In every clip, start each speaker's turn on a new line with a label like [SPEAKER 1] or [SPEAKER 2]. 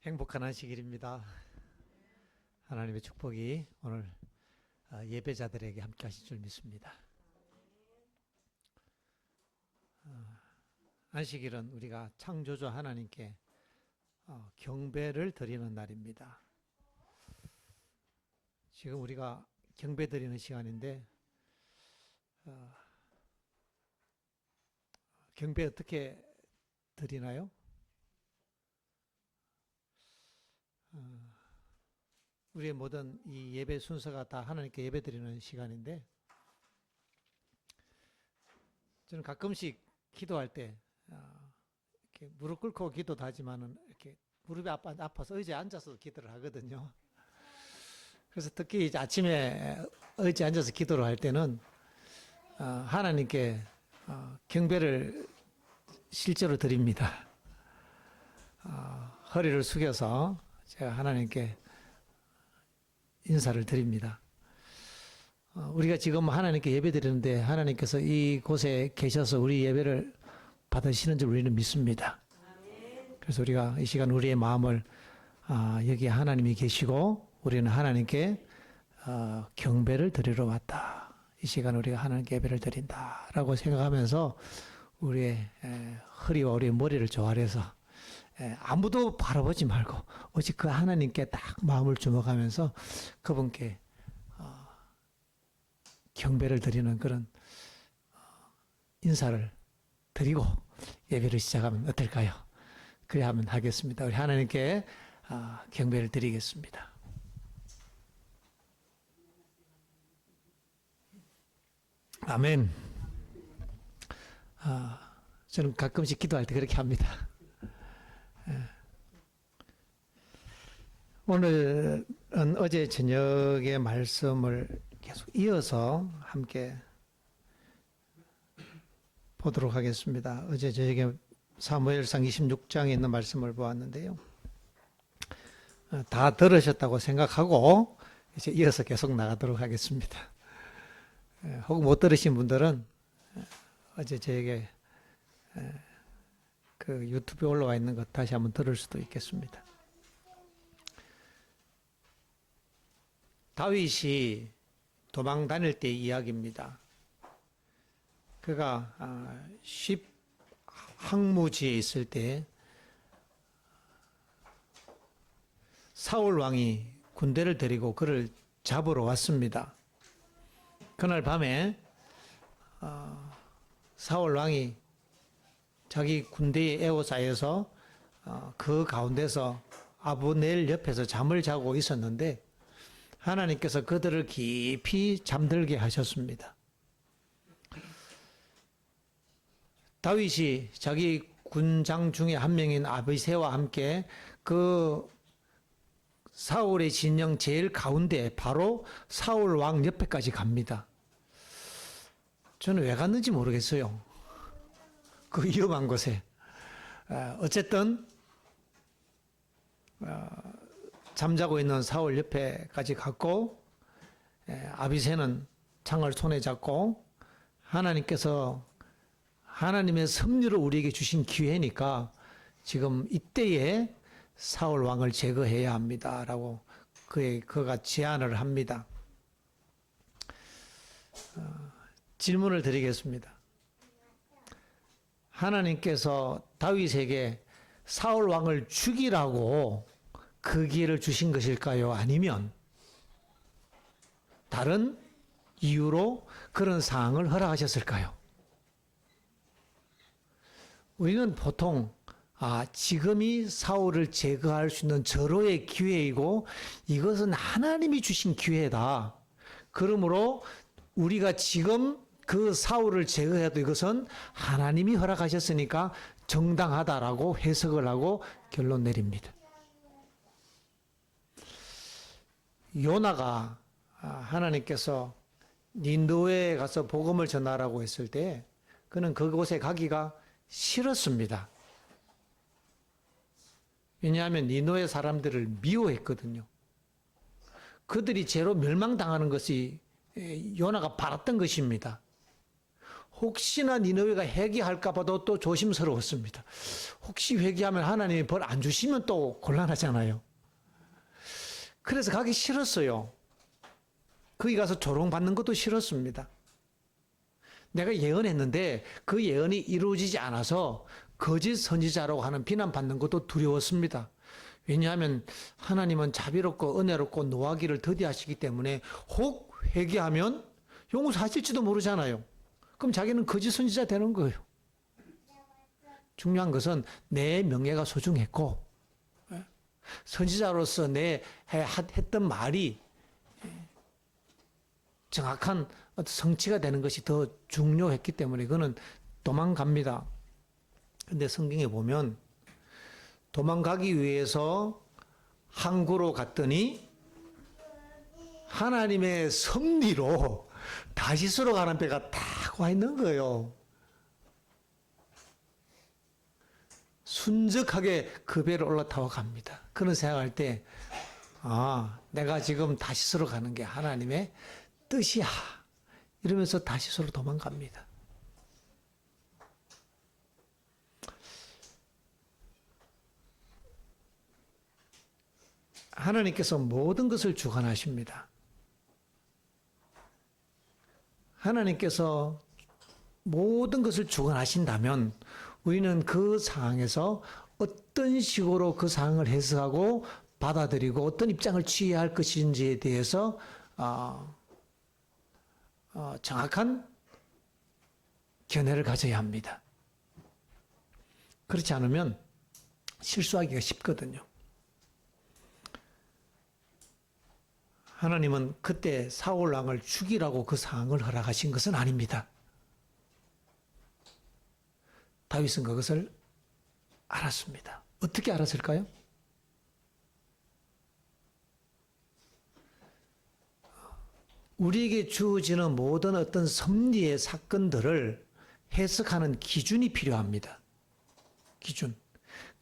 [SPEAKER 1] 행복한 안식일입니다. 하나님의 축복이 오늘 예배자들에게 함께 하실 줄 믿습니다. 안식일은 우리가 창조주 하나님께 경배를 드리는 날입니다. 지금 우리가 경배 드리는 시간인데 경배 어떻게 드리나요? 우리의 모든 이 예배 순서가 다 하나님께 예배 드리는 시간인데, 저는 가끔씩 기도할 때 이렇게 무릎 꿇고 기도도 하지만은 이렇게 무릎이 아파서 의자에 앉아서 기도를 하거든요. 그래서 특히 이제 아침에 의자에 앉아서 기도를 할 때는 하나님께 경배를 실제로 드립니다. 허리를 숙여서 제가 하나님께 인사를 드립니다. 우리가 지금 하나님께 예배 드리는데 하나님께서 이곳에 계셔서 우리 예배를 받으시는 줄 우리는 믿습니다. 그래서 우리가 이 시간 우리의 마음을 여기 하나님이 계시고 우리는 하나님께 경배를 드리러 왔다. 이 시간 우리가 하나님께 예배를 드린다라고 생각하면서 우리의 허리와 우리의 머리를 조아려서 아무도 바라보지 말고 오직 그 하나님께 딱 마음을 주목하면서 그분께 경배를 드리는 그런 인사를 드리고 예배를 시작하면 어떨까요? 그래야 하면 하겠습니다. 우리 하나님께 경배를 드리겠습니다. 아멘. 저는 가끔씩 기도할 때 그렇게 합니다. 오늘은 어제 저녁의 말씀을 계속 이어서 함께 보도록 하겠습니다. 어제 저녁에 사무엘상 26장에 있는 말씀을 보았는데요. 다 들으셨다고 생각하고 이제 이어서 계속 나가도록 하겠습니다. 혹은 못 들으신 분들은 어제 저녁에 그 유튜브에 올라와 있는 것 다시 한번 들을 수도 있겠습니다. 다윗이 도망 다닐 때 이야기입니다. 그가 항무지에 있을 때 사울 왕이 군대를 데리고 그를 잡으러 왔습니다. 그날 밤에 사울 왕이 자기 군대의 에워싸여서 그 가운데서 아브넬 옆에서 잠을 자고 있었는데 하나님께서 그들을 깊이 잠들게 하셨습니다. 다윗이 자기 군장 중에 한 명인 아비새와 함께 그 사울의 진영 제일 가운데 바로 사울 왕 옆에까지 갑니다. 저는 왜 갔는지 모르겠어요. 그 위험한 곳에. 어쨌든 잠자고 있는 사울 옆에까지 갔고 아비새는 창을 손에 잡고 하나님께서 하나님의 섭리를 우리에게 주신 기회니까 지금 이때에 사울 왕을 제거해야 합니다라고 그가 제안을 합니다. 질문을 드리겠습니다. 하나님께서 다윗에게 사울 왕을 죽이라고 그 기회를 주신 것일까요? 아니면 다른 이유로 그런 상황을 허락하셨을까요? 우리는 보통 지금이 사울을 제거할 수 있는 절호의 기회이고 이것은 하나님이 주신 기회다. 그러므로 우리가 지금 그 사울을 제거해도 이것은 하나님이 허락하셨으니까 정당하다라고 해석을 하고 결론 내립니다. 요나가 하나님께서 닌느웨에 가서 복음을 전하라고 했을 때 그는 그곳에 가기가 싫었습니다. 왜냐하면 니느웨 사람들을 미워했거든요. 그들이 죄로 멸망당하는 것이 요나가 바랐던 것입니다. 혹시나 니느웨가 회개할까 봐도 또 조심스러웠습니다. 혹시 회개하면 하나님이 벌 안 주시면 또 곤란하잖아요. 그래서 가기 싫었어요. 거기 가서 조롱받는 것도 싫었습니다. 내가 예언했는데 그 예언이 이루어지지 않아서 거짓 선지자라고 하는 비난받는 것도 두려웠습니다. 왜냐하면 하나님은 자비롭고 은혜롭고 노하기를 더디하시기 때문에 혹 회개하면 용서하실지도 모르잖아요. 그럼 자기는 거짓 선지자 되는 거예요. 중요한 것은 내 명예가 소중했고 선지자로서 내 했던 말이 정확한 성취가 되는 것이 더 중요했기 때문에 그는 도망갑니다. 근데 성경에 보면 도망가기 위해서 항구로 갔더니 하나님의 섭리로 다시스로 가는 배가 딱 와 있는 거예요. 순적하게 그 배를 올라타고 갑니다. 그런 생각할 때, 내가 지금 다시스로 가는 게 하나님의 뜻이야. 이러면서 다시스로 도망갑니다. 하나님께서 모든 것을 주관하십니다. 하나님께서 모든 것을 주관하신다면 우리는 그 상황에서 어떤 식으로 그 상황을 해석하고 받아들이고 어떤 입장을 취해야 할 것인지에 대해서 정확한 견해를 가져야 합니다. 그렇지 않으면 실수하기가 쉽거든요. 하나님은 그때 사울 왕을 죽이라고 그 상황을 허락하신 것은 아닙니다. 다윗은 그것을 알았습니다. 어떻게 알았을까요? 우리에게 주어지는 모든 어떤 섭리의 사건들을 해석하는 기준이 필요합니다.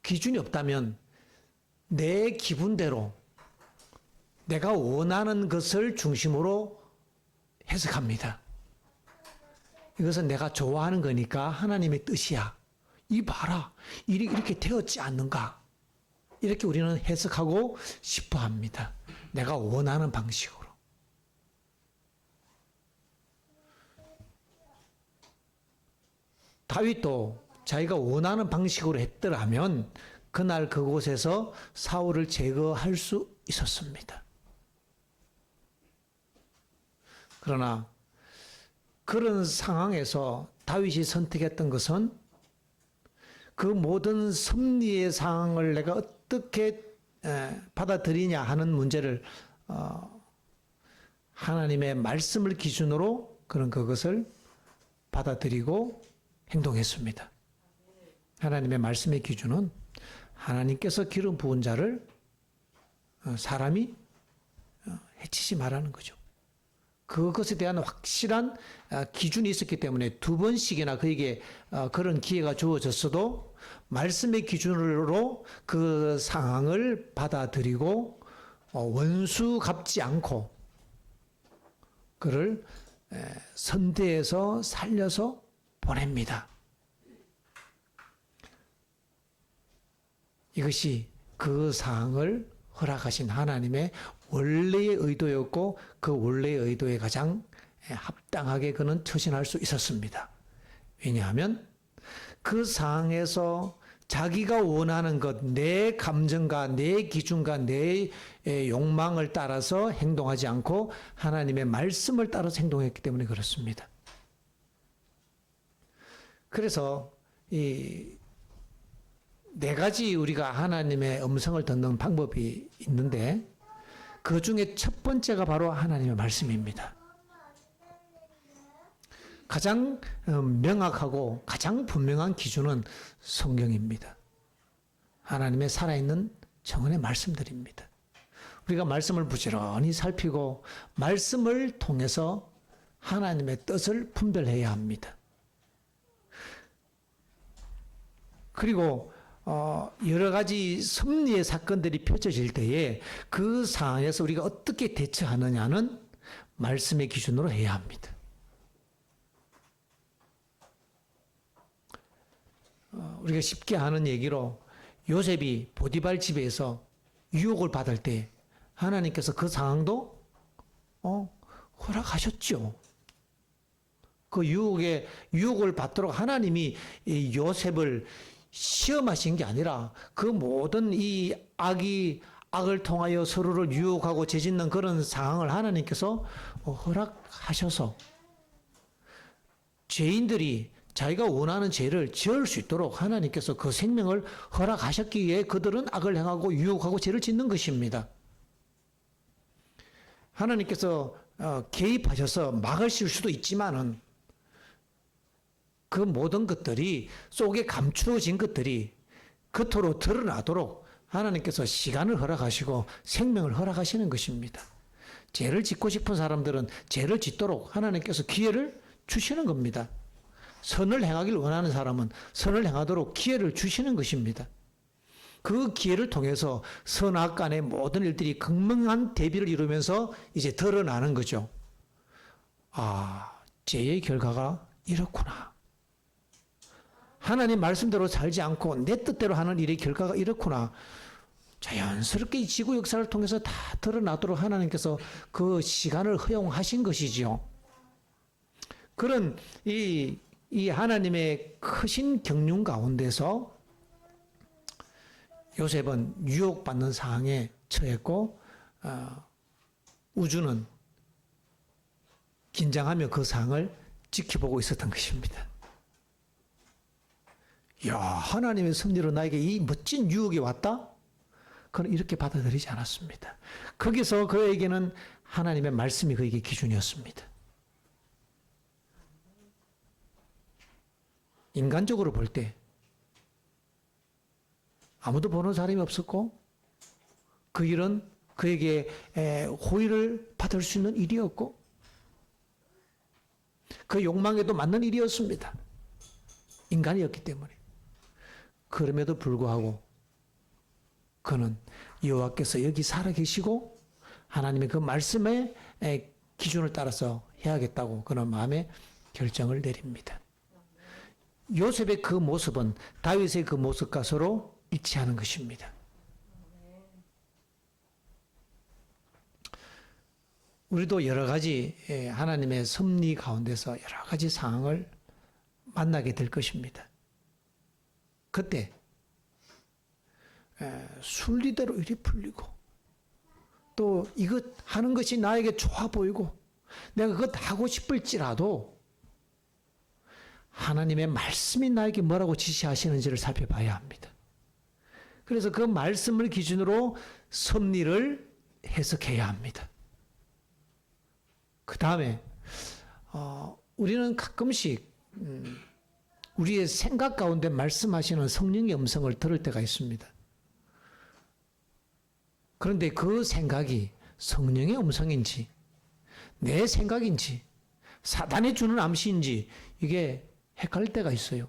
[SPEAKER 1] 기준이 없다면 내 기분대로 내가 원하는 것을 중심으로 해석합니다. 이것은 내가 좋아하는 거니까 하나님의 뜻이야. 이 봐라. 이렇게 되었지 않는가. 이렇게 우리는 해석하고 싶어 합니다. 내가 원하는 방식으로. 다윗도 자기가 원하는 방식으로 했더라면 그날 그곳에서 사울을 제거할 수 있었습니다. 그러나 그런 상황에서 다윗이 선택했던 것은 그 모든 섭리의 상황을 내가 어떻게 받아들이냐 하는 문제를 하나님의 말씀을 기준으로 그런 그것을 받아들이고 행동했습니다. 하나님의 말씀의 기준은 하나님께서 기름 부은 자를 사람이 해치지 말라는 거죠. 그것에 대한 확실한 기준이 있었기 때문에 두 번씩이나 그에게 그런 기회가 주어졌어도 말씀의 기준으로 그 상황을 받아들이고 원수 갚지 않고 그를 선대해서 살려서 보냅니다. 이것이 그 상황을 허락하신 하나님의 원래의 의도였고 그 원래의 의도에 가장 합당하게 그는 처신할 수 있었습니다. 왜냐하면 그 상황에서 자기가 원하는 것, 내 감정과 내 기준과 내 욕망을 따라서 행동하지 않고 하나님의 말씀을 따라서 행동했기 때문에 그렇습니다. 그래서 이 네 가지 우리가 하나님의 음성을 듣는 방법이 있는데 그 중에 첫 번째가 바로 하나님의 말씀입니다. 가장 명확하고 가장 분명한 기준은 성경입니다. 하나님의 살아있는 정언의 말씀들입니다. 우리가 말씀을 부지런히 살피고 말씀을 통해서 하나님의 뜻을 분별해야 합니다. 그리고 여러 가지 섭리의 사건들이 펼쳐질 때에 그 상황에서 우리가 어떻게 대처하느냐는 말씀의 기준으로 해야 합니다. 우리가 쉽게 하는 얘기로 요셉이 보디발 집에서 유혹을 받을 때 하나님께서 그 상황도 허락하셨죠. 그 유혹을 받도록 하나님이 이 요셉을 시험하신 게 아니라 그 모든 이 악을 통하여 서로를 유혹하고 죄짓는 그런 상황을 하나님께서 허락하셔서 죄인들이 자기가 원하는 죄를 지을 수 있도록 하나님께서 그 생명을 허락하셨기에 그들은 악을 행하고 유혹하고 죄를 짓는 것입니다. 하나님께서 개입하셔서 막으실 수도 있지만은 그 모든 것들이 속에 감추어진 것들이 겉으로 드러나도록 하나님께서 시간을 허락하시고 생명을 허락하시는 것입니다. 죄를 짓고 싶은 사람들은 죄를 짓도록 하나님께서 기회를 주시는 겁니다. 선을 행하길 원하는 사람은 선을 행하도록 기회를 주시는 것입니다. 그 기회를 통해서 선악 간의 모든 일들이 극명한 대비를 이루면서 이제 드러나는 거죠. 죄의 결과가 이렇구나. 하나님 말씀대로 살지 않고 내 뜻대로 하는 일의 결과가 이렇구나. 자연스럽게 이 지구 역사를 통해서 다 드러나도록 하나님께서 그 시간을 허용하신 것이지요. 그런 이 하나님의 크신 경륜 가운데서 요셉은 유혹받는 상황에 처했고 우주는 긴장하며 그 상황을 지켜보고 있었던 것입니다. 야, 하나님의 섭리로 나에게 이 멋진 유혹이 왔다? 그는 이렇게 받아들이지 않았습니다. 거기서 그에게는 하나님의 말씀이 그에게 기준이었습니다. 인간적으로 볼 때 아무도 보는 사람이 없었고 그 일은 그에게 호의를 받을 수 있는 일이었고 그 욕망에도 맞는 일이었습니다. 인간이었기 때문에. 그럼에도 불구하고 그는 여호와께서 여기 살아계시고 하나님의 그 말씀의 기준을 따라서 해야겠다고 그는 마음에 결정을 내립니다. 요셉의 그 모습은 다윗의 그 모습과 서로 일치하는 것입니다. 우리도 여러 가지 하나님의 섭리 가운데서 여러 가지 상황을 만나게 될 것입니다. 그때 순리대로 일이 풀리고 또 이것 하는 것이 나에게 좋아 보이고 내가 그것 하고 싶을지라도 하나님의 말씀이 나에게 뭐라고 지시하시는지를 살펴봐야 합니다. 그래서 그 말씀을 기준으로 섭리를 해석해야 합니다. 그 다음에 우리는 가끔씩 우리의 생각 가운데 말씀하시는 성령의 음성을 들을 때가 있습니다. 그런데 그 생각이 성령의 음성인지 내 생각인지 사단이 주는 암시인지 이게 헷갈릴 때가 있어요.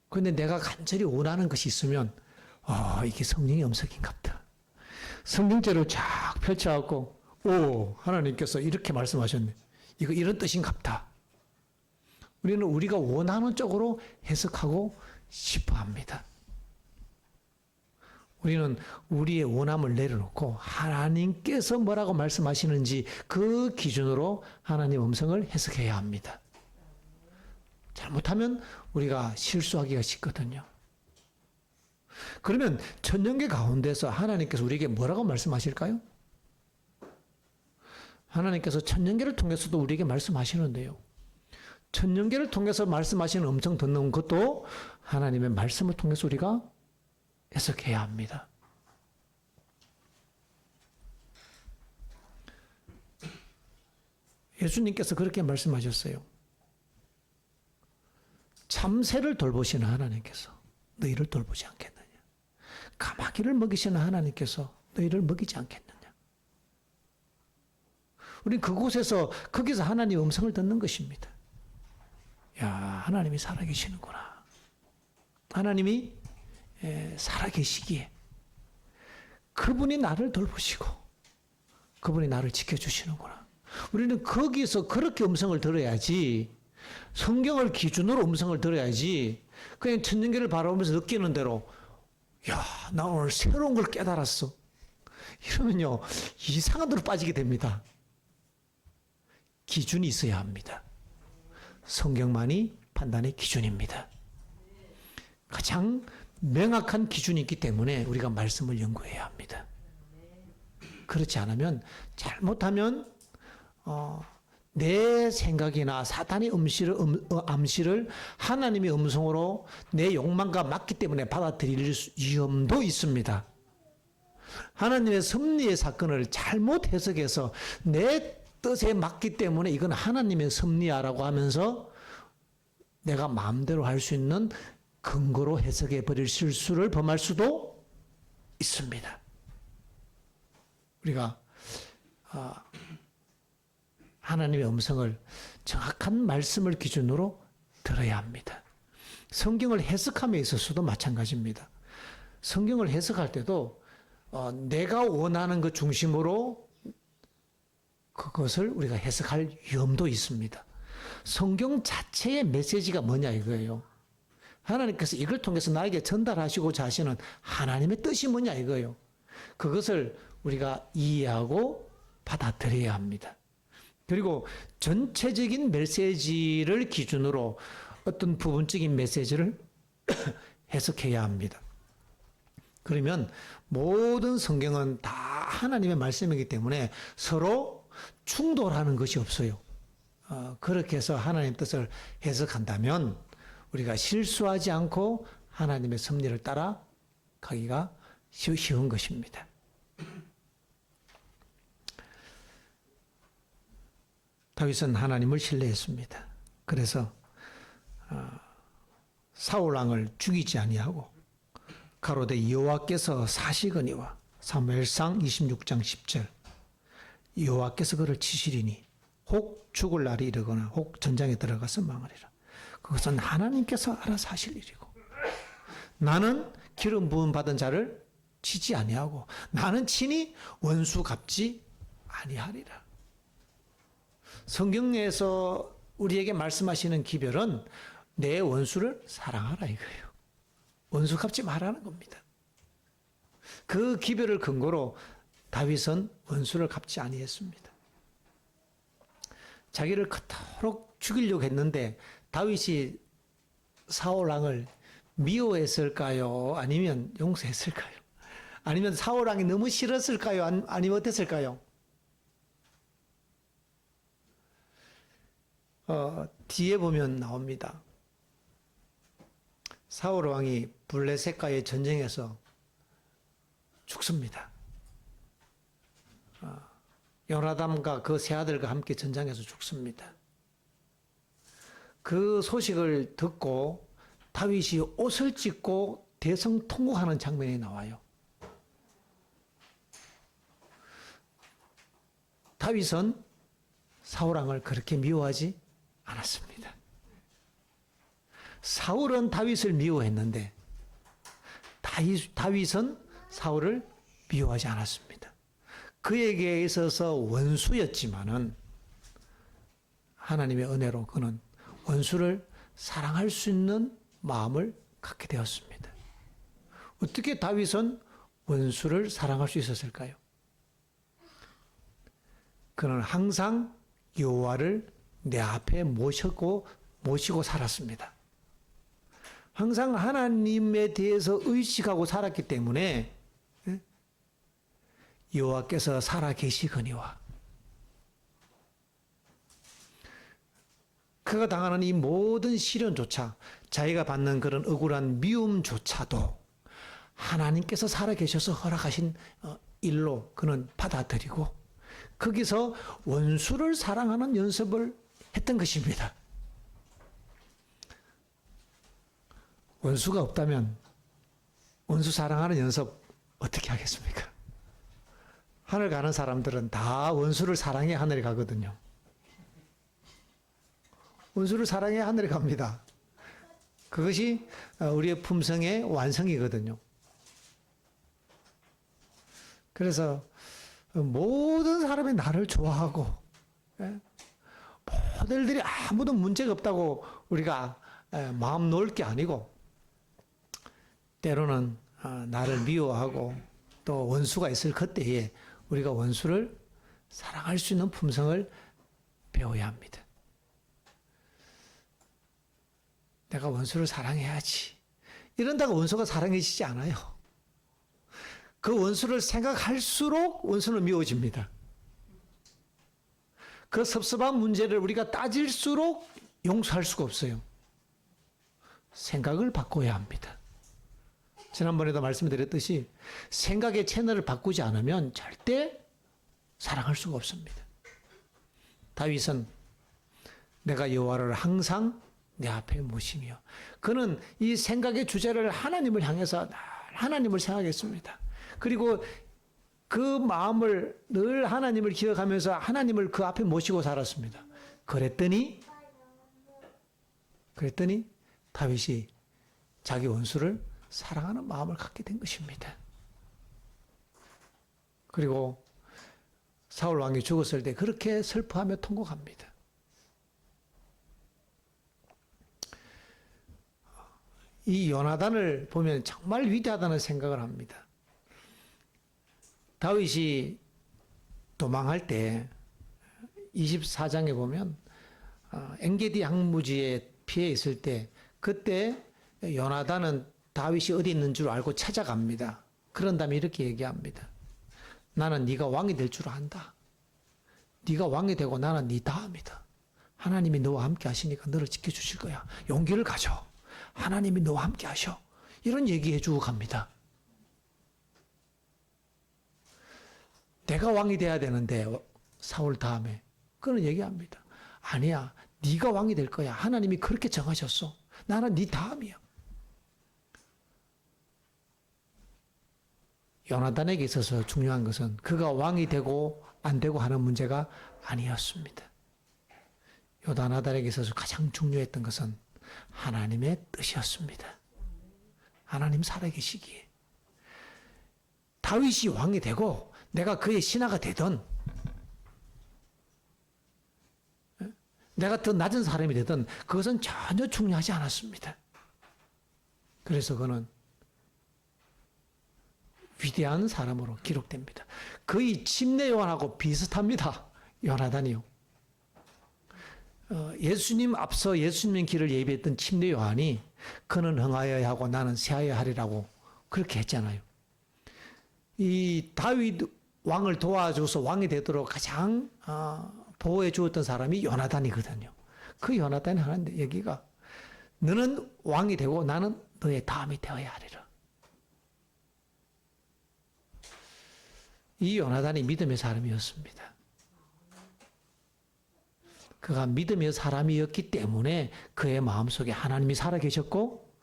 [SPEAKER 1] 그런데 내가 간절히 원하는 것이 있으면 이게 성령의 음성인갑다. 성경책을 쫙 펼쳐갖고 하나님께서 이렇게 말씀하셨네. 이거 이런 뜻인갑다. 우리는 우리가 원하는 쪽으로 해석하고 싶어 합니다. 우리는 우리의 원함을 내려놓고 하나님께서 뭐라고 말씀하시는지 그 기준으로 하나님 음성을 해석해야 합니다. 잘못하면 우리가 실수하기가 쉽거든요. 그러면 천년계 가운데서 하나님께서 우리에게 뭐라고 말씀하실까요? 하나님께서 천년계를 통해서도 우리에게 말씀하시는데요. 천년계를 통해서 말씀하시는 음성 듣는 것도 하나님의 말씀을 통해서 우리가 해석해야 합니다. 예수님께서 그렇게 말씀하셨어요. 참새를 돌보시는 하나님께서 너희를 돌보지 않겠느냐. 까마귀를 먹이시는 하나님께서 너희를 먹이지 않겠느냐. 우리는 그곳에서 거기서 하나님의 음성을 듣는 것입니다. 야, 하나님이 살아계시는구나. 하나님이 살아계시기에 그분이 나를 돌보시고 그분이 나를 지켜주시는구나. 우리는 거기서 그렇게 음성을 들어야지, 성경을 기준으로 음성을 들어야지 그냥 천년계를 바라보면서 느끼는 대로 야, 나 오늘 새로운 걸 깨달았어. 이러면요, 이상한 데로 빠지게 됩니다. 기준이 있어야 합니다. 성경만이 판단의 기준입니다. 가장 명확한 기준이 있기 때문에 우리가 말씀을 연구해야 합니다. 그렇지 않으면 잘못하면 내 생각이나 사탄의 암시를 하나님의 음성으로 내 욕망과 맞기 때문에 받아들일 위험도 있습니다. 하나님의 섭리의 사건을 잘못 해석해서 내 뜻에 맞기 때문에 이건 하나님의 섭리야라고 하면서 내가 마음대로 할 수 있는 근거로 해석해 버릴 실수를 범할 수도 있습니다. 우리가 하나님의 음성을 정확한 말씀을 기준으로 들어야 합니다. 성경을 해석함에 있어서도 마찬가지입니다. 성경을 해석할 때도 내가 원하는 것 중심으로 그것을 우리가 해석할 위험도 있습니다. 성경 자체의 메시지가 뭐냐 이거예요. 하나님께서 이걸 통해서 나에게 전달하시고자 하시는 하나님의 뜻이 뭐냐 이거예요. 그것을 우리가 이해하고 받아들여야 합니다. 그리고 전체적인 메시지를 기준으로 어떤 부분적인 메시지를 해석해야 합니다. 그러면 모든 성경은 다 하나님의 말씀이기 때문에 서로 충돌하는 것이 없어요. 그렇게 해서 하나님의 뜻을 해석한다면 우리가 실수하지 않고 하나님의 섭리를 따라 가기가 쉬운 것입니다. 다윗은 하나님을 신뢰했습니다. 그래서 사울 왕을 죽이지 아니하고 가로되 여호와께서 사시거니와 사무엘상 26장 10절 여호와께서 그를 치시리니 혹 죽을 날이 이르거나 혹 전장에 들어가서 망하리라. 그것은 하나님께서 알아서 하실 일이고 나는 기름 부음 받은 자를 치지 아니하고 나는 친히 원수 갚지 아니하리라. 성경에서 우리에게 말씀하시는 기별은 내 원수를 사랑하라 이거예요. 원수 갚지 말라는 겁니다. 그 기별을 근거로 다윗은 원수를 갚지 아니했습니다. 자기를 그토록 죽이려고 했는데 다윗이 사울 왕을 미워했을까요? 아니면 용서했을까요? 아니면 사울 왕이 너무 싫었을까요? 아니면 어땠을까요? 뒤에 보면 나옵니다. 사울 왕이 블레셋과의 전쟁에서 죽습니다. 요나담과 그 세 아들과 함께 전장에서 죽습니다. 그 소식을 듣고 다윗이 옷을 찢고 대성통곡하는 장면이 나와요. 다윗은 사울 왕을 그렇게 미워하지 않았습니다. 사울은 다윗을 미워했는데 다윗은 사울을 미워하지 않았습니다. 그에게 있어서 원수였지만은 하나님의 은혜로 그는 원수를 사랑할 수 있는 마음을 갖게 되었습니다. 어떻게 다윗은 원수를 사랑할 수 있었을까요? 그는 항상 여호와를 내 앞에 모시고 살았습니다. 항상 하나님에 대해서 의식하고 살았기 때문에 여호와께서 살아 계시거니와 그가 당하는 이 모든 시련조차 자기가 받는 그런 억울한 미움조차도 하나님께서 살아 계셔서 허락하신 일로 그는 받아들이고 거기서 원수를 사랑하는 연습을 했던 것입니다. 원수가 없다면 원수 사랑하는 연습 어떻게 하겠습니까? 하늘 가는 사람들은 다 원수를 사랑해 하늘에 가거든요. 원수를 사랑해 하늘에 갑니다. 그것이 우리의 품성의 완성이거든요. 그래서 모든 사람이 나를 좋아하고 모델들이 아무도 문제가 없다고 우리가 마음 놓을 게 아니고 때로는 나를 미워하고 또 원수가 있을 그때에 우리가 원수를 사랑할 수 있는 품성을 배워야 합니다. 내가 원수를 사랑해야지. 이런다고 원수가 사랑해지지 않아요. 그 원수를 생각할수록 원수는 미워집니다. 그 섭섭한 문제를 우리가 따질수록 용서할 수가 없어요. 생각을 바꿔야 합니다. 지난번에도 말씀드렸듯이 생각의 채널을 바꾸지 않으면 절대 사랑할 수가 없습니다. 다윗은 내가 여호와를 항상 내 앞에 모시며, 그는 이 생각의 주제를 하나님을 향해서 하나님을 생각했습니다. 그리고 그 마음을 늘 하나님을 기억하면서 하나님을 그 앞에 모시고 살았습니다. 그랬더니 다윗이 자기 원수를 사랑하는 마음을 갖게 된 것입니다. 그리고 사울 왕이 죽었을 때 그렇게 슬퍼하며 통곡합니다. 이 요나단을 보면 정말 위대하다는 생각을 합니다. 다윗이 도망할 때 24장에 보면 엔게디 항무지에 피해 있을 때 그때 요나단은 다윗이 어디 있는 줄 알고 찾아갑니다. 그런 다음에 이렇게 얘기합니다. 나는 네가 왕이 될 줄 안다. 네가 왕이 되고 나는 네 다음이다. 하나님이 너와 함께 하시니까 너를 지켜주실 거야. 용기를 가져. 하나님이 너와 함께 하셔. 이런 얘기해 주고 갑니다. 내가 왕이 돼야 되는데 사울 다음에 그는 얘기합니다. 아니야. 네가 왕이 될 거야. 하나님이 그렇게 정하셨어. 나는 네 다음이야. 요나단에게 있어서 중요한 것은 그가 왕이 되고 안 되고 하는 문제가 아니었습니다. 요나단에게 있어서 가장 중요했던 것은 하나님의 뜻이었습니다. 하나님 살아계시기에. 다윗이 왕이 되고 내가 그의 신하가 되든 내가 더 낮은 사람이 되든 그것은 전혀 중요하지 않았습니다. 그래서 그는 위대한 사람으로 기록됩니다. 거의 침례 요한하고 비슷합니다. 요나단이요. 예수님 앞서 예수님의 길을 예비했던 침례 요한이 그는 흥하여야 하고 나는 쇠하여야 하리라고 그렇게 했잖아요. 이 다윗 왕을 도와줘서 왕이 되도록 가장 보호해 주었던 사람이 요나단이거든요. 그 요나단이 하는 얘기가 너는 왕이 되고 나는 너의 다음이 되어야 하리라. 이 요나단이 믿음의 사람이었습니다. 그가 믿음의 사람이었기 때문에 그의 마음속에 하나님이 살아계셨고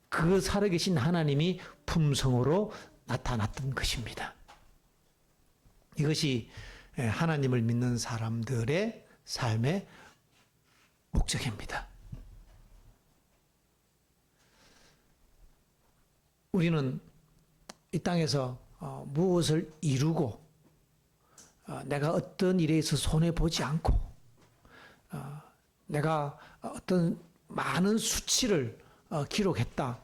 [SPEAKER 1] 그 살아계신 하나님이 품성으로 나타났던 것입니다. 이것이 하나님을 믿는 사람들의 삶의 목적입니다. 우리는 이 땅에서 무엇을 이루고 내가 어떤 일에 있어서 손해보지 않고 내가 어떤 많은 수치를 기록했다.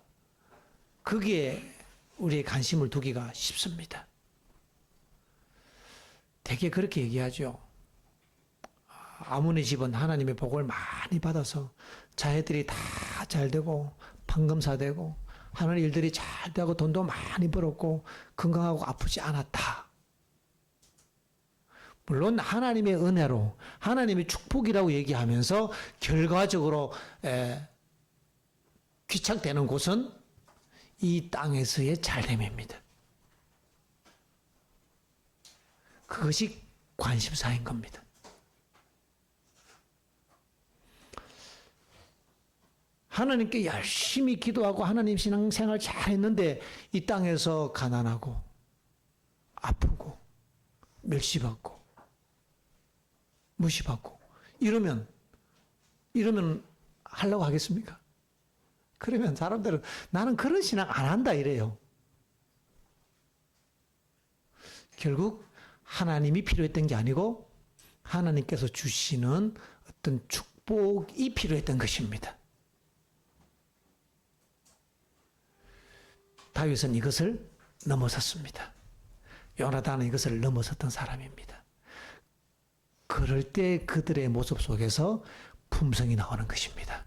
[SPEAKER 1] 거기에 우리의 관심을 두기가 쉽습니다. 되게 그렇게 얘기하죠. 아문의 집은 하나님의 복을 많이 받아서 자녀들이 다 잘되고 판검사되고 하는 일들이 잘 되고 돈도 많이 벌었고 건강하고 아프지 않았다. 물론 하나님의 은혜로 하나님의 축복이라고 얘기하면서 결과적으로 귀착되는 곳은 이 땅에서의 잘됨입니다. 그것이 관심사인 겁니다. 하나님께 열심히 기도하고 하나님 신앙생활 잘했는데 이 땅에서 가난하고 아프고 멸시받고 무시받고 이러면 하려고 하겠습니까? 그러면 사람들은 나는 그런 신앙 안 한다 이래요. 결국 하나님이 필요했던 게 아니고 하나님께서 주시는 어떤 축복이 필요했던 것입니다. 다윗은 이것을 넘어섰습니다. 요나단은 이것을 넘어섰던 사람입니다. 그럴 때 그들의 모습 속에서 품성이 나오는 것입니다.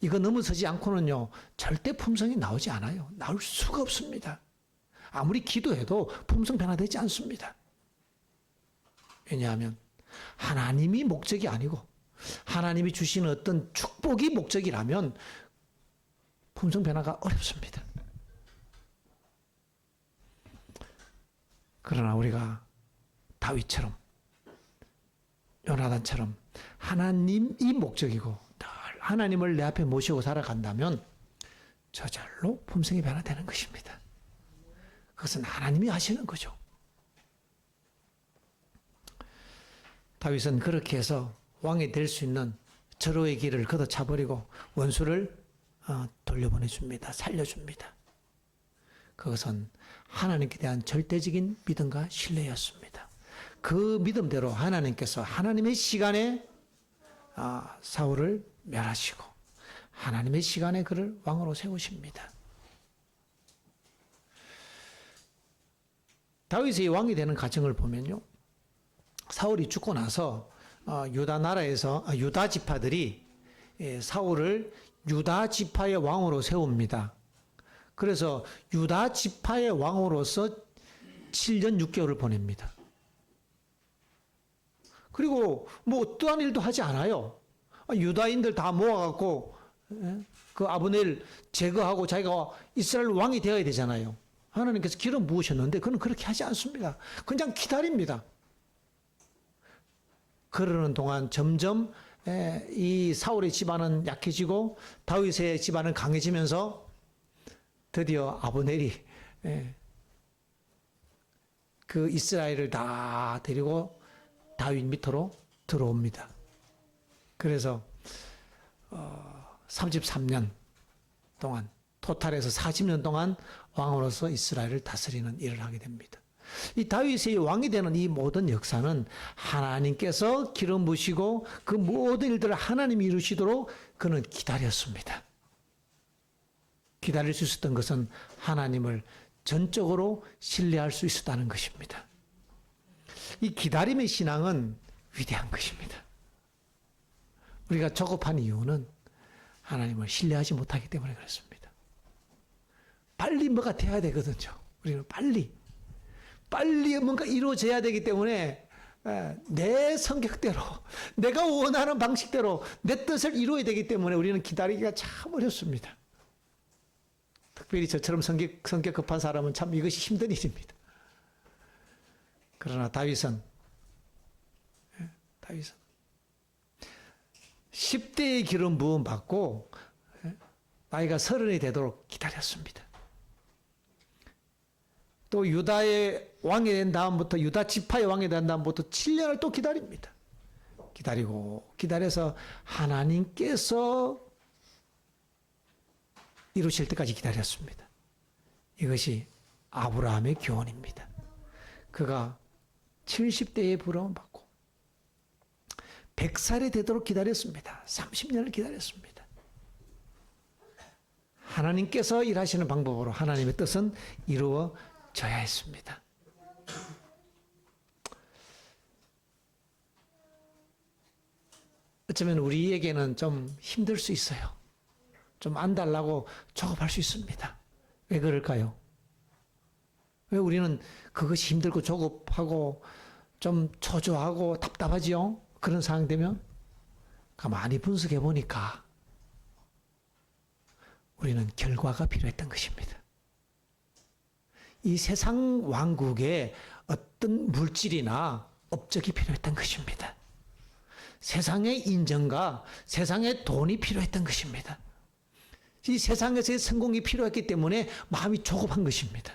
[SPEAKER 1] 이거 넘어서지 않고는요, 절대 품성이 나오지 않아요. 나올 수가 없습니다. 아무리 기도해도 품성 변화되지 않습니다. 왜냐하면 하나님이 목적이 아니고 하나님이 주시는 어떤 축복이 목적이라면 품성 변화가 어렵습니다. 그러나 우리가 다윗처럼 요나단처럼 하나님이 목적이고 늘 하나님을 내 앞에 모시고 살아간다면 저절로 품성이 변화되는 것입니다. 그것은 하나님이 하시는 거죠. 다윗은 그렇게 해서 왕이 될 수 있는 절호의 길을 걷어차버리고 원수를 돌려보내줍니다. 살려줍니다. 그것은 하나님께 대한 절대적인 믿음과 신뢰였습니다. 그 믿음대로 하나님께서 하나님의 시간에 사울을 멸하시고 하나님의 시간에 그를 왕으로 세우십니다. 다윗이 왕이 되는 과정을 보면요, 사울이 죽고 나서 유다 나라에서 유다 지파들이 사울을 유다 지파의 왕으로 세웁니다. 그래서 유다 지파의 왕으로서 7년 6개월을 보냅니다. 그리고 뭐 어떠한 일도 하지 않아요. 유다인들 다 모아갖고 그 아브넬 제거하고 자기가 이스라엘 왕이 되어야 되잖아요. 하나님께서 기름 부으셨는데 그는 그렇게 하지 않습니다. 그냥 기다립니다. 그러는 동안 점점 이 사울의 집안은 약해지고 다윗의 집안은 강해지면서 드디어 아브넬이 그 이스라엘을 다 데리고 다윗 밑으로 들어옵니다. 그래서 33년 동안 토탈에서 40년 동안 왕으로서 이스라엘을 다스리는 일을 하게 됩니다. 이 다윗이 왕이 되는 이 모든 역사는 하나님께서 기름 부으시고 그 모든 일들을 하나님이 이루시도록 그는 기다렸습니다. 기다릴 수 있었던 것은 하나님을 전적으로 신뢰할 수 있었다는 것입니다. 이 기다림의 신앙은 위대한 것입니다. 우리가 조급한 이유는 하나님을 신뢰하지 못하기 때문에 그렇습니다. 빨리 뭐가 돼야 되거든요. 우리는 빨리 뭔가 이루어져야 되기 때문에 내 성격대로 내가 원하는 방식대로 내 뜻을 이루어야 되기 때문에 우리는 기다리기가 참 어렵습니다. 특별히 저처럼 성격 급한 사람은 참 이것이 힘든 일입니다. 그러나 다윗은 10대의 기름 부음 받고 나이가 30이 되도록 기다렸습니다. 또 유다의 왕이 된 다음부터 유다 지파의 왕이 된 다음부터 7년을 또 기다립니다. 기다려서 하나님께서 이루실 때까지 기다렸습니다. 이것이 아브라함의 교훈입니다. 그가 70대에 부름을 받고 100살이 되도록 기다렸습니다. 30년을 기다렸습니다. 하나님께서 일하시는 방법으로 하나님의 뜻은 이루어져야 했습니다. 어쩌면 우리에게는 좀 힘들 수 있어요. 좀 안달나고 조급할 수 있습니다. 왜 그럴까요? 왜 우리는 그것이 힘들고 조급하고 좀 초조하고 답답하지요? 그런 상황 되면 가만히 분석해 보니까 우리는 결과가 필요했던 것입니다. 이 세상 왕국에 어떤 물질이나 업적이 필요했던 것입니다. 세상의 인정과 세상의 돈이 필요했던 것입니다. 이 세상에서의 성공이 필요했기 때문에 마음이 조급한 것입니다.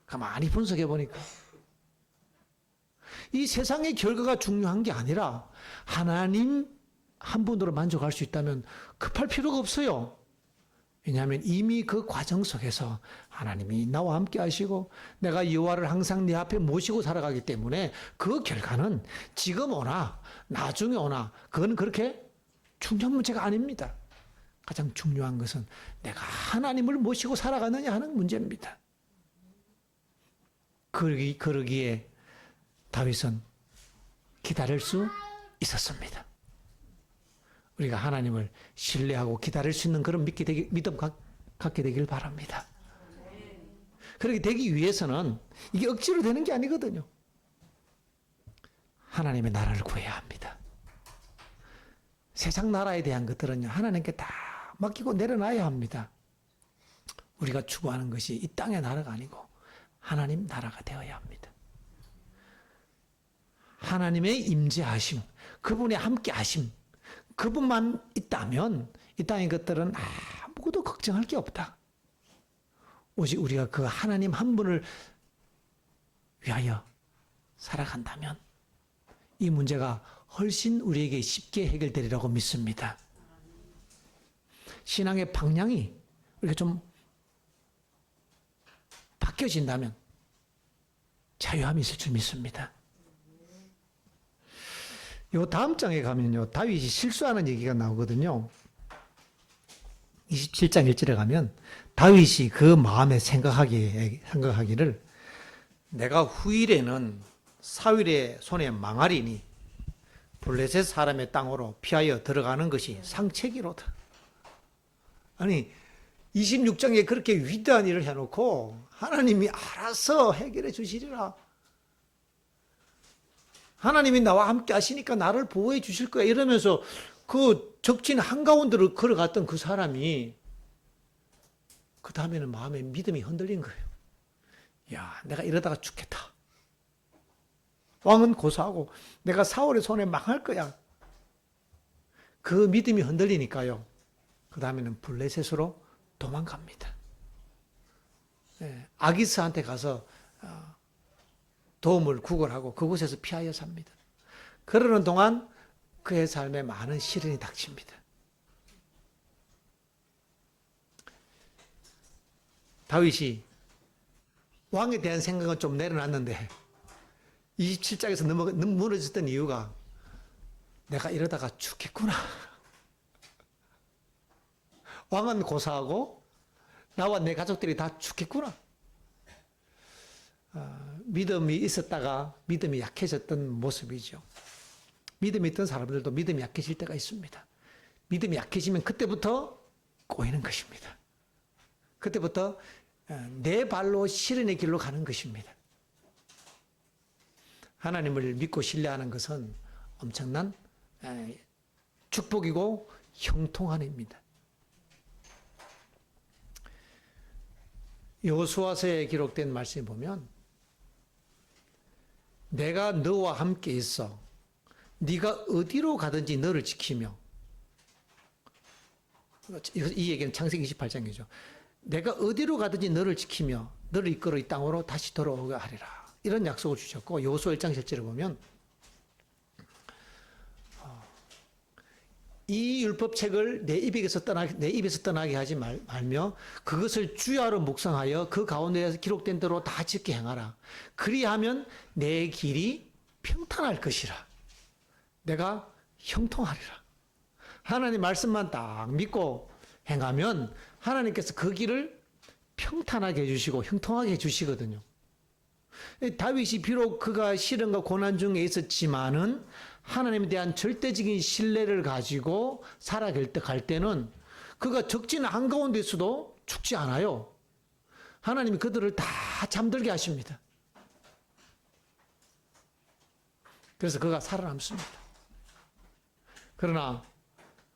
[SPEAKER 1] 가만히 분석해 보니까 이 세상의 결과가 중요한 게 아니라 하나님 한 분으로 만족할 수 있다면 급할 필요가 없어요. 왜냐하면 이미 그 과정 속에서 하나님이 나와 함께 하시고 내가 여호와를 항상 내 앞에 모시고 살아가기 때문에 그 결과는 지금 오나 나중에 오나 그건 그렇게 중요한 문제가 아닙니다. 가장 중요한 것은 내가 하나님을 모시고 살아가느냐 하는 문제입니다. 그러기에 다윗은 기다릴 수 있었습니다. 우리가 하나님을 신뢰하고 기다릴 수 있는 그런 믿음 갖게 되길 바랍니다. 그렇게 되기 위해서는 이게 억지로 되는 게 아니거든요. 하나님의 나라를 구해야 합니다. 세상 나라에 대한 것들은 하나님께 다 맡기고 내려놔야 합니다. 우리가 추구하는 것이 이 땅의 나라가 아니고 하나님 나라가 되어야 합니다. 하나님의 임재하심, 그분의 함께하심, 그분만 있다면 이 땅의 것들은 아무것도 걱정할 게 없다. 오직 우리가 그 하나님 한 분을 위하여 살아간다면 이 문제가 훨씬 우리에게 쉽게 해결되리라고 믿습니다. 신앙의 방향이 우리가 좀 바뀌어진다면 자유함이 있을 줄 믿습니다. 요 다음 장에 가면요, 다윗이 실수하는 얘기가 나오거든요. 27장 1절에 가면 다윗이 그 마음에 생각하기를 내가 후일에는 사울의 손에 망하리니 블레셋 사람의 땅으로 피하여 들어가는 것이 상책이로다. 아니 26장에 그렇게 위대한 일을 해놓고 하나님이 알아서 해결해 주시리라. 하나님이 나와 함께 하시니까 나를 보호해 주실 거야 이러면서 그 적진 한가운데로 걸어갔던 그 사람이 그 다음에는 마음의 믿음이 흔들린 거예요. 야, 내가 이러다가 죽겠다. 왕은 고사하고 내가 사울의 손에 망할 거야. 그 믿음이 흔들리니까요. 그 다음에는 블레셋으로 도망갑니다. 아기스한테 가서 도움을 구걸하고 그곳에서 피하여 삽니다. 그러는 동안 그의 삶에 많은 시련이 닥칩니다. 다윗이 왕에 대한 생각은 좀 내려놨는데 27장에서 무너졌던 이유가 내가 이러다가 죽겠구나. 왕은 고사하고 나와 내 가족들이 다 죽겠구나. 믿음이 있었다가 믿음이 약해졌던 모습이죠. 믿음이 있던 사람들도 믿음이 약해질 때가 있습니다. 믿음이 약해지면 그때부터 꼬이는 것입니다. 그때부터 내 발로 시련의 길로 가는 것입니다. 하나님을 믿고 신뢰하는 것은 엄청난 축복이고 형통한 일입니다. 여호수아서에 기록된 말씀을 보면 내가 너와 함께 있어 네가 어디로 가든지 너를 지키며, 이 얘기는 창세기 28장이죠. 내가 어디로 가든지 너를 지키며 너를 이끌어 이 땅으로 다시 돌아오게 하리라. 이런 약속을 주셨고 여호수아 1장 7절을 보면 이 율법책을 내 입에서 떠나게 하지 말며 그것을 주야로 묵상하여 그 가운데에서 기록된 대로 다 지켜 행하라. 그리하면 내 길이 평탄할 것이라. 내가 형통하리라. 하나님 말씀만 딱 믿고 행하면 하나님께서 그 길을 평탄하게 해주시고 형통하게 해주시거든요. 다윗이 비록 그가 시련과 고난 중에 있었지만은 하나님에 대한 절대적인 신뢰를 가지고 살아갈 때는 그가 적진 한가운데서도 죽지 않아요. 하나님이 그들을 다 잠들게 하십니다. 그래서 그가 살아남습니다. 그러나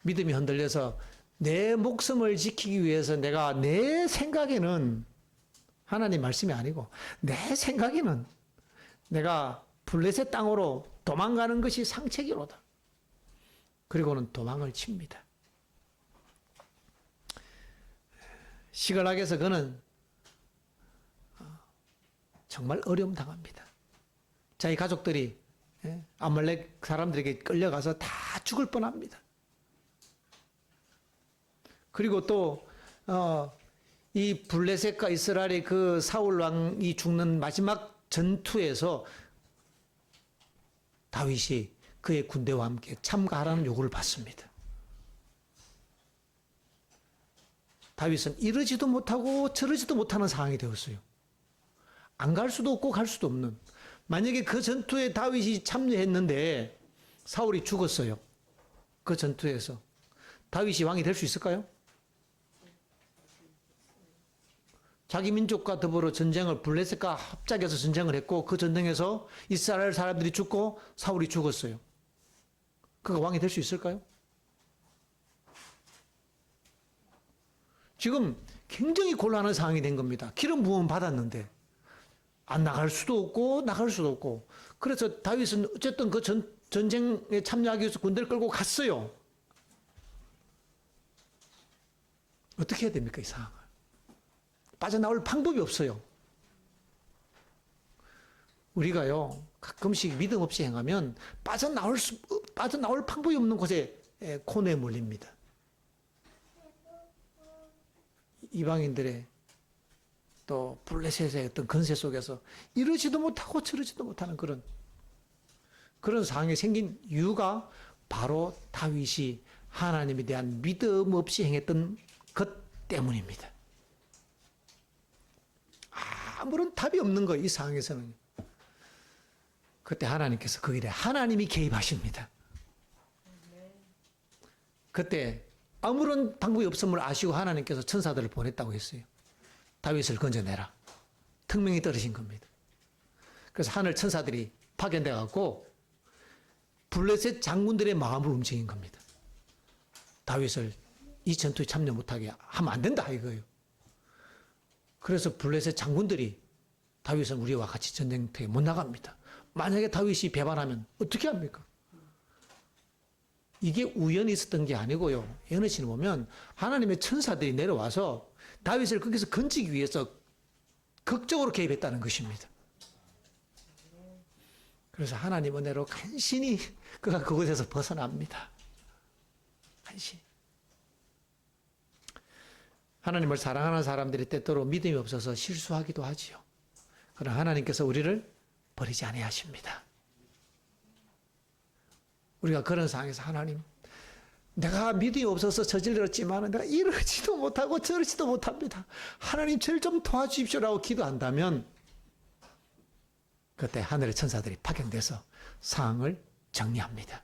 [SPEAKER 1] 믿음이 흔들려서 내 목숨을 지키기 위해서 내가 내 생각에는 하나님 말씀이 아니고 내 생각에는 내가 블레셋 땅으로 도망가는 것이 상책이로다. 그리고는 도망을 칩니다. 시글락에서 그는 정말 어려움 당합니다. 자기 가족들이 아말렉 사람들에게 끌려가서 다 죽을 뻔합니다. 그리고 또 이 블레셋과 이스라엘의 그 사울 왕이 죽는 마지막 전투에서 다윗이 그의 군대와 함께 참가하라는 요구를 받습니다. 다윗은 이러지도 못하고 저러지도 못하는 상황이 되었어요. 안 갈 수도 없고 갈 수도 없는. 만약에 그 전투에 다윗이 참여했는데 사울이 죽었어요. 그 전투에서 다윗이 왕이 될 수 있을까요? 자기 민족과 더불어 전쟁을 블레셋과 합작해서 전쟁을 했고 그 전쟁에서 이스라엘 사람들이 죽고 사울이 죽었어요. 그가 왕이 될 수 있을까요? 지금 굉장히 곤란한 상황이 된 겁니다. 기름 부음 받았는데 안 나갈 수도 없고 나갈 수도 없고. 그래서 다윗은 어쨌든 그 전쟁에 참여하기 위해서 군대를 끌고 갔어요. 어떻게 해야 됩니까, 이 상황을? 빠져나올 방법이 없어요. 우리가요, 가끔씩 믿음 없이 행하면 빠져나올 방법이 없는 곳에 코너에 몰립니다. 이방인들의 또 블레셋의 어떤 건세 속에서 이러지도 못하고 저러지도 못하는 그런 상황이 생긴 이유가 바로 다윗이 하나님에 대한 믿음 없이 행했던 것 때문입니다. 아무런 답이 없는 거예요, 이 상황에서는. 그때 하나님께서 그 일에 하나님이 개입하십니다. 그때 아무런 방법이 없음을 아시고 하나님께서 천사들을 보냈다고 했어요. 다윗을 건져내라. 특명이 떨어진 겁니다. 그래서 하늘 천사들이 파견돼 갖고 블레셋 장군들의 마음을 움직인 겁니다. 다윗을 이 전투에 참여 못하게 하면 안 된다 이거예요. 그래서 블레셋 장군들이 다윗은 우리와 같이 전쟁터에 못 나갑니다. 만약에 다윗이 배반하면 어떻게 합니까? 이게 우연히 있었던 게 아니고요. 예언의 보면 하나님의 천사들이 내려와서 다윗을 거기서 건지기 위해서 극적으로 개입했다는 것입니다. 그래서 하나님 은혜로 간신히 그가 그곳에서 벗어납니다. 간신히. 하나님을 사랑하는 사람들이 때때로 믿음이 없어서 실수하기도 하지요. 그러나 하나님께서 우리를 버리지 아니하십니다. 우리가 그런 상황에서 하나님, 내가 믿음이 없어서 저질렀지만 내가 이러지도 못하고 저러지도 못합니다. 하나님 저를 좀 도와주십시오라고 기도한다면 그때 하늘의 천사들이 파견돼서 상황을 정리합니다.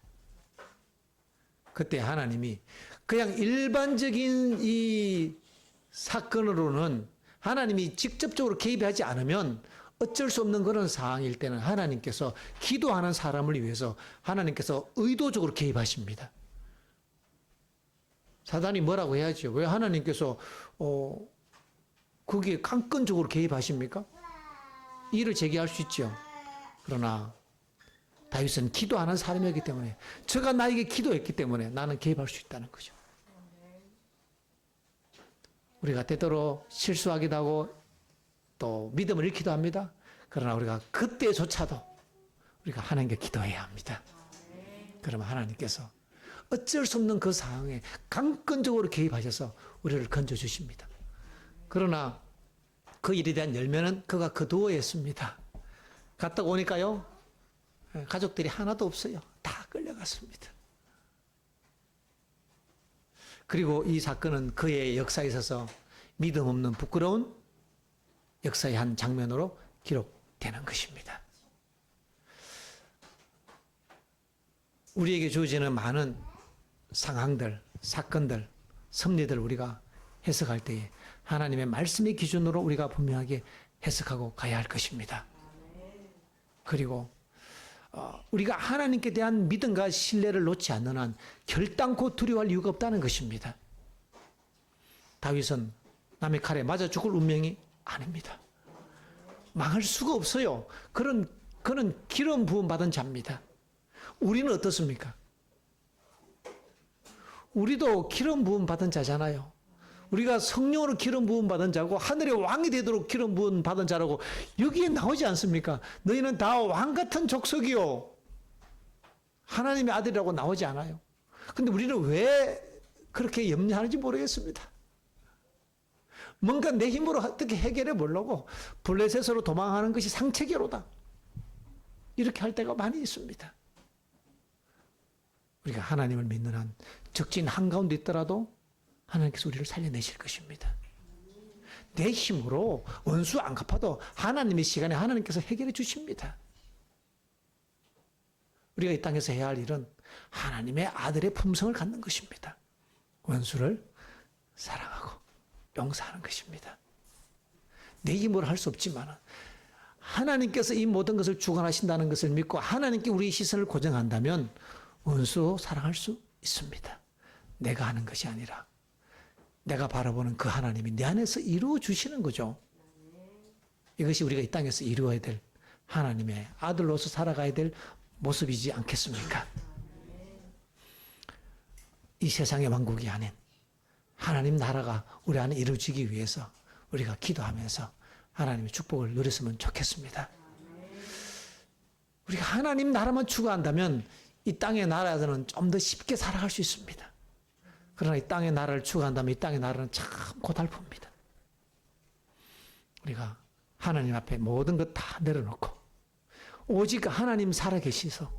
[SPEAKER 1] 그때 하나님이 그냥 일반적인 이 사건으로는 하나님이 직접적으로 개입하지 않으면 어쩔 수 없는 그런 상황일 때는 하나님께서 기도하는 사람을 위해서 하나님께서 의도적으로 개입하십니다. 사단이 뭐라고 해야죠? 왜 하나님께서 거기에 강권적으로 개입하십니까? 이를 제기할 수 있죠. 그러나 다윗은 기도하는 사람이었기 때문에 저가 나에게 기도했기 때문에 나는 개입할 수 있다는 거죠. 우리가 때때로 실수하기도 하고 또 믿음을 잃기도 합니다. 그러나 우리가 그때조차도 우리가 하나님께 기도해야 합니다. 그러면 하나님께서 어쩔 수 없는 그 상황에 강권적으로 개입하셔서 우리를 건져주십니다. 그러나 그 일에 대한 열매는 그가 거두어했습니다. 갔다 오니까요, 가족들이 하나도 없어요. 다 끌려갔습니다. 그리고 이 사건은 그의 역사에 있어서 믿음 없는 부끄러운 역사의 한 장면으로 기록되는 것입니다. 우리에게 주어지는 많은 상황들, 사건들, 섭리들 우리가 해석할 때에 하나님의 말씀의 기준으로 우리가 분명하게 해석하고 가야 할 것입니다. 그리고 우리가 하나님께 대한 믿음과 신뢰를 놓지 않는 한 결단코 두려워할 이유가 없다는 것입니다. 다윗은 남의 칼에 맞아 죽을 운명이 아닙니다. 망할 수가 없어요. 그는 기름 부음 받은 자입니다. 우리는 어떻습니까? 우리도 기름 부음 받은 자잖아요. 우리가 성령으로 기름 부음 받은 자고 하늘의 왕이 되도록 기름 부음 받은 자라고 여기에 나오지 않습니까? 너희는 다 왕 같은 족속이요. 하나님의 아들이라고 나오지 않아요. 근데 우리는 왜 그렇게 염려하는지 모르겠습니다. 뭔가 내 힘으로 어떻게 해결해 보려고 블레셋으로 도망하는 것이 상체계로다. 이렇게 할 때가 많이 있습니다. 우리가 하나님을 믿는 한 적진 한가운데 있더라도 하나님께서 우리를 살려내실 것입니다. 내 힘으로 원수 안 갚아도 하나님의 시간에 하나님께서 해결해 주십니다. 우리가 이 땅에서 해야 할 일은 하나님의 아들의 품성을 갖는 것입니다. 원수를 사랑하고 용서하는 것입니다. 내 힘으로 할 수 없지만 하나님께서 이 모든 것을 주관하신다는 것을 믿고 하나님께 우리의 시선을 고정한다면 원수 사랑할 수 있습니다. 내가 하는 것이 아니라 내가 바라보는 그 하나님이 내 안에서 이루어 주시는 거죠. 이것이 우리가 이 땅에서 이루어야 될 하나님의 아들로서 살아가야 될 모습이지 않겠습니까? 이 세상의 왕국이 아닌 하나님 나라가 우리 안에 이루어지기 위해서 우리가 기도하면서 하나님의 축복을 누렸으면 좋겠습니다. 우리가 하나님 나라만 추구한다면 이 땅의 나라에서는 좀 더 쉽게 살아갈 수 있습니다. 그러나 이 땅의 나라를 추구한다면 이 땅의 나라는 참 고달픕니다. 우리가 하나님 앞에 모든 것 다 내려놓고 오직 하나님 살아계시서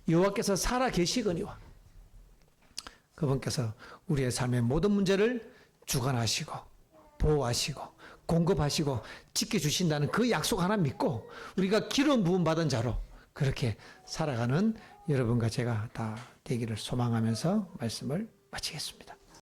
[SPEAKER 1] 여호와께서 살아계시거니와 그분께서 우리의 삶의 모든 문제를 주관하시고 보호하시고 공급하시고 지켜주신다는 그 약속 하나 믿고 우리가 기름 부음 받은 자로 그렇게 살아가는 여러분과 제가 다 되기를 소망하면서 말씀을 마치겠습니다.